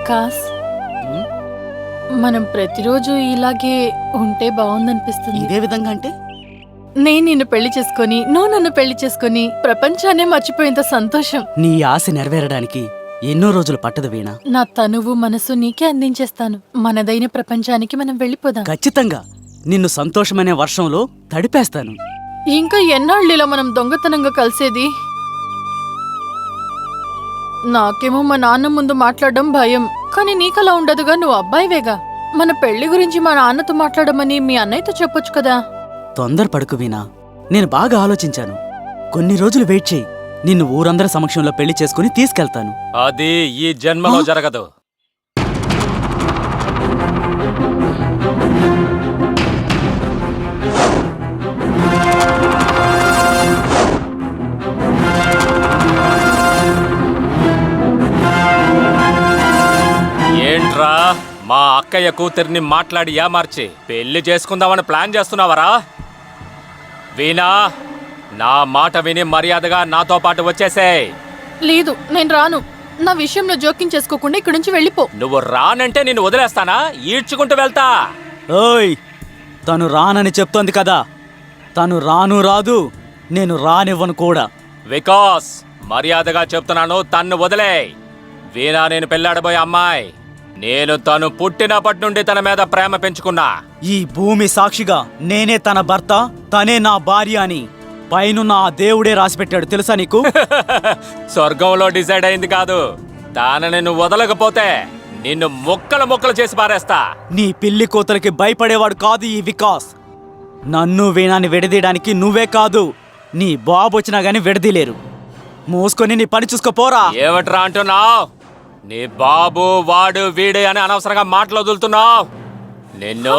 వికాస్, మనం ప్రతిరోజు ఇలాగే ఉంటే బాగుందనిపిస్తుంది. ఇదే విధంగా అంటే నేను నిన్ను పెళ్లి చేసుకొని, నువ్వు నన్ను పెళ్లి చేసుకొని ప్రపంచాన్నే మర్చిపోయేంత సంతోషం. నీ ఆశ నెరవేరడానికి ఎన్నో రోజులు పట్టదు వీణా. నా తనువు మనసు నీకే అందించేస్తాను. మనదైన ప్రపంచానికి మనం వెళ్ళిపోదాం. ఖచ్చితంగా నిన్ను సంతోషమనే వర్షంలో తడిపేస్తాను. ఇంకా ఎన్నాళ్ళు ఇలా మనం దొంగతనంగా కలిసేది? నాకేమో మా నాన్న ముందు మాట్లాడడం భయం. కానీ నీకలా ఉండదుగా, నువ్వు అబ్బాయివేగా. మన పెళ్లి గురించి మా నాన్నతో మాట్లాడమని మీ అన్నయ్యతో చెప్పొచ్చు కదా. తొందరపడుకు వీణా, నేను బాగా ఆలోచించాను. కొన్ని రోజులు వెయిట్ చేయి, నిన్ను ఊరందరి సమక్షంలో పెళ్లి చేసుకుని తీసుకెళ్తాను. అది ఈ జన్మలో జరగదు. ఏంట్రా మా అక్కయ్య కూతురిని మాట్లాడి ఏమార్చి పెళ్లి చేసుకుందామని ప్లాన్ చేస్తున్నావరా? వీణా, నా మాట విని మర్యాదగా నాతో పాటు వచ్చేసేయ్. లేదు, నేను రాను. నా విషయంలో జోక్యం చేసుకోకుండా ఇక్కడి నుంచి వెళ్ళిపో. నువ్వు రానంటే నిన్ను వదిలేస్తానా? ఈడ్చుకుంటూ వెళ్తా. ఓయ్, తను రానని చెప్తోంది కదా. తను రాదు, నేను రానివ్వను కూడా. వికాస్, మర్యాదగా చెప్తున్నాను, తన్ను వదిలేయ్. వీణా నేను పెళ్లాడబోయే అమ్మాయి. నేను తను పుట్టినప్పటి నుండి తన మీద ప్రేమ పెంచుకున్నా. ఈ భూమి సాక్షిగా నేనే తన భర్త, తనే నా భార్య అని పైనున్న ఆ దేవుడే రాసిపెట్టాడు, తెలుసా నీకు? స్వర్గంలో డిసైడ్ అయింది కాదు. తానని నువ్వు వదలకపోతే నిన్ను ముక్కలు చేసి పారేస్తా. నీ పిల్లి కోతలకి భయపడేవాడు కాదు ఈ వికాస్. నన్ను వీణాన్ని విడదీయడానికి నువ్వే కాదు, నీ బాబు వచ్చినా గాని విడదీలేరు. మూసుకొని నీ పని చూసుకోపోరా. ఏమిట్రా అంటున్నావు? నీ బాబు వాడు వీడే అని అనవసరంగా మాటలు వదులుతున్నావు. నిన్ను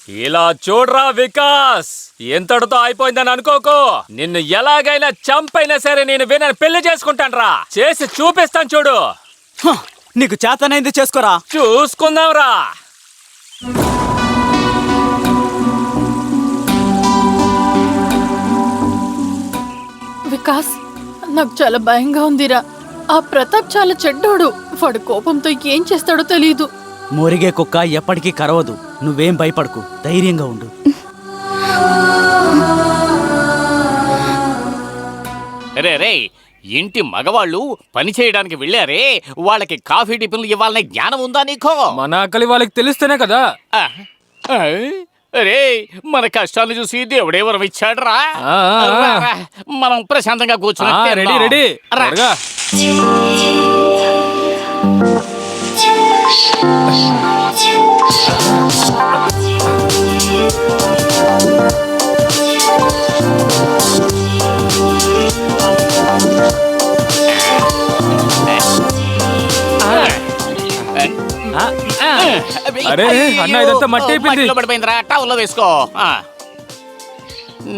ఇలా చూడరా వికాస్, ఎంతటితో అయిపోయిందని అనుకోకు. నిన్ను ఎలాగైనా చంపైనా సరే నేను వీణని పెళ్లి చేసుకుంటానురా. చేసి చూపిస్తాను చూడు. హ, నీకు చేతనైంది చేసుకోరా. చూసుకుందాంరా. వికాస్, నాకు చాలా భయంగా ఉందిరా. ఆ ప్రతాప్ చాలా చెడ్డోడు. వాడు కోపంతో ఏం చేస్తాడో తెలియదు. మురిగే కుక్క ఎప్పటికీ కరవదు. నువ్వేం భయపడకు, ధైర్యంగా ఉండు. రే ఇంటి మగవాళ్ళు పని చేయడానికి వెళ్ళారే, వాళ్ళకి కాఫీ టిఫిన్లు ఇవ్వాలనే జ్ఞానం ఉందా నీకో? మన ఆకలి వాళ్ళకి తెలిస్తేనే కదా. ఆ, ఆ, రే మన కష్టాలు చూసి దేవుడే వరం ఇచ్చాడురా. రా, మనం ప్రశాంతంగా కూర్చొని రెడీ రెడీ రా. త్వరగా. అరే, అన్న, ఇదంతా మట్టి అయిపోయింది. మట్టిలో పడిపోయిందిరా, టవల్లో వేసుకో.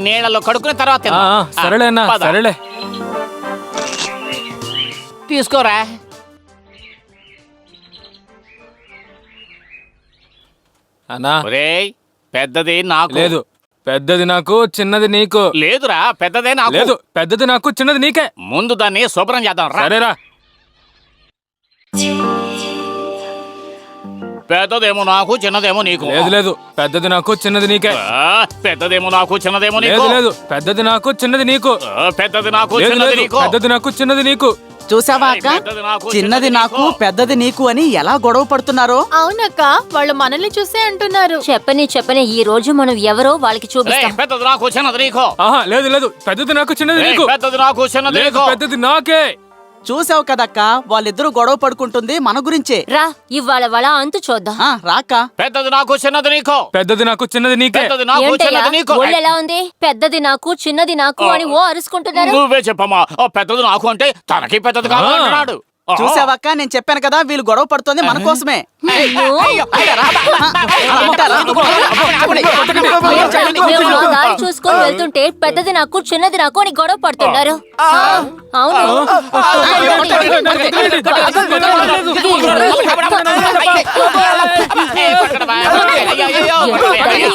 నీళ్ళలో కడుక్కున్న తర్వాత తిందాం. సరేలే అన్న, పద. సరేలే. తీసుకోరా. అన్నా, ఒరేయ్ పెద్దది నాకు లేదు, పెద్దది నాకు, చిన్నది నీకు. లేదురా, పెద్దదే నాకు లేదు, పెద్దది నాకు, చిన్నది నీకే. ముందు దాన్ని శుభ్రం చేద్దాం రా. సరేరా. పెద్దదేమో నాకు, చిన్నదేమో నీకు. లేదు లేదు, పెద్దది నాకు, చిన్నది నీకే. పెద్దదేమో నాకు, చిన్నదేమో లేదు నీకు. లేదు, పెద్దది నాకు, చిన్నది నీకు. పెద్దది నాకు, లేదు చిన్నది లేదు, నీకు. పెద్దది నాకు, చిన్నది నీకు. చూసావా అక్క, పెద్దది నాకు, చిన్నది నాకు పెద్దది నీకు అని ఎలా గొడవ పడుతున్నారో. అవునక్క, వాళ్ళు మనల్ని చూసే అంటున్నారు. చెప్పని ఈ రోజు మనం ఎవరో వాళ్ళకి రేయ్, చూపిస్తాం. పెద్దది నాకు, చిన్నది నీకు. ఆహా, లేదు లేదు, పెద్దది నాకు, చిన్నది రేయ్, నీకు. పెద్దది నాకు, చిన్నది లేదు, నీకు. పెద్దది నాకే. చూసావు కదక్క, వాళ్ళిద్దరూ గొడవ పడుకుంటుంది మన గురించే. రా ఇవాళ వాళ్ళ అంతు చూద్దాం. రాక పెద్దది నాకు, చిన్నది నీకు. పెద్దది నాకు, చిన్నది నీకే. పెద్దది నాకు, ఏంటయ్యా చిన్నది నీకు. ఒళ్ళు ఎలా ఉంది? పెద్దది నాకు చిన్నది నాకు అని ఓ అరుచుకుంటున్నారు. నువ్వే చెప్పమ్మా. పెద్దది నాకు అంటే తనకి పెద్దది కావాలంటున్నాడు. చూసావక్క, నేను చెప్పాను కదా, వీళ్ళు గొడవ పడుతుంది మన కోసమే. మేము మా దారి చూసుకొని వెళ్తుంటే పెద్దది నాకు చిన్నది నాకు అని గొడవ పడుతున్నారు. అవును,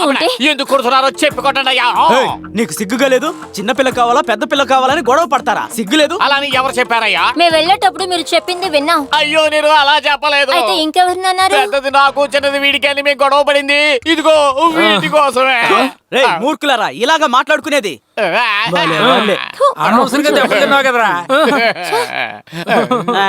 ఉంటే ఎందుకు కొడుతున్నారో చెప్పి కొట్టండి అయ్యా. ఏయ్, నీకు సిగ్గుగా లేదు? చిన్న పిల్ల కావాలా పెద్ద పిల్ల కావాలని గొడవ పడతారా? సిగ్గు లేదు? అలా అని ఎవరు చెప్పారయ్యా? మేము వెళ్ళేటప్పుడు మీరు చెప్పింది విన్నాం. అయ్యో, నేను అలా చెప్పలేదు. అయితే ఇంకెవరిని అన్నారు? పెద్దది నాకు, చిన్నది వీడికి అని మేము గొడవ పడింది. ఇదిగో వీటి కోసమే. రేయ్ మూర్ఖులారా, ఇలాగా మాట్లాడుకునేది? వాళ్ళే, వాళ్ళే. అనవసరంగా దెబ్బతిన్నావు కదరా. ఆ.